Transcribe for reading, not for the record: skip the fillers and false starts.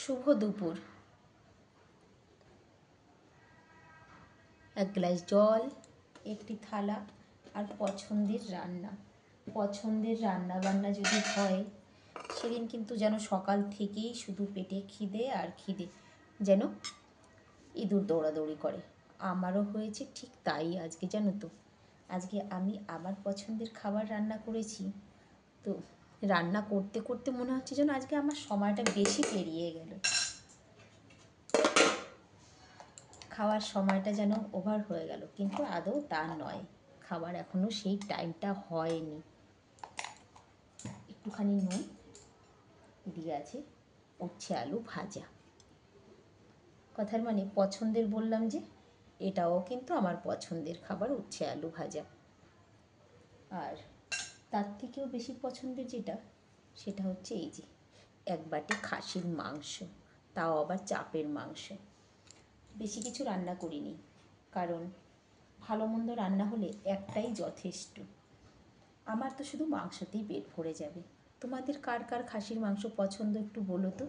শুভ দুপুর। এক গ্লাস জল, একটি থালা আর পছন্দের রান্না। পছন্দের রান্না বান্না যদি হয় সেদিন কিন্তু যেন সকাল থেকেই শুধু পেটে খিদে আর খিদে, যেন ইঁদুর দৌড়াদৌড়ি করে। আমারও হয়েছে ঠিক তাই আজকে, জানো তো। আজকে আমি আমার পছন্দের খাবার রান্না করেছি। তো রান্না করতে করতে মনে হচ্ছে যেন আজকে আমার সময়টা বেশি পেরিয়ে গেল, খাওয়ার সময়টা যেন ওভার হয়ে গেল, কিন্তু আদৌ তা নয়। খাবার এখনও সেই টাইমটা হয়নি। একটুখানি নুন দিয়ে আছে, উচ্ছে আলু ভাজা। কথার মানে পছন্দের বললাম যে, এটাও কিন্তু আমার পছন্দের খাবার, উচ্ছে আলু ভাজা। আর তার থেকেও বেশি পছন্দের যেটা, সেটা হচ্ছে এই যে এক বাটি খাসির মাংস, তাও আবার চাপের মাংস। বেশি কিছু রান্না করিনি, কারণ ভালো মন্দ রান্না হলে একটাই যথেষ্ট। আমার তো শুধু মাংসতেই পেট ভরে যাবে। তোমাদের কার কার খাসির মাংস পছন্দ একটু বলো তো।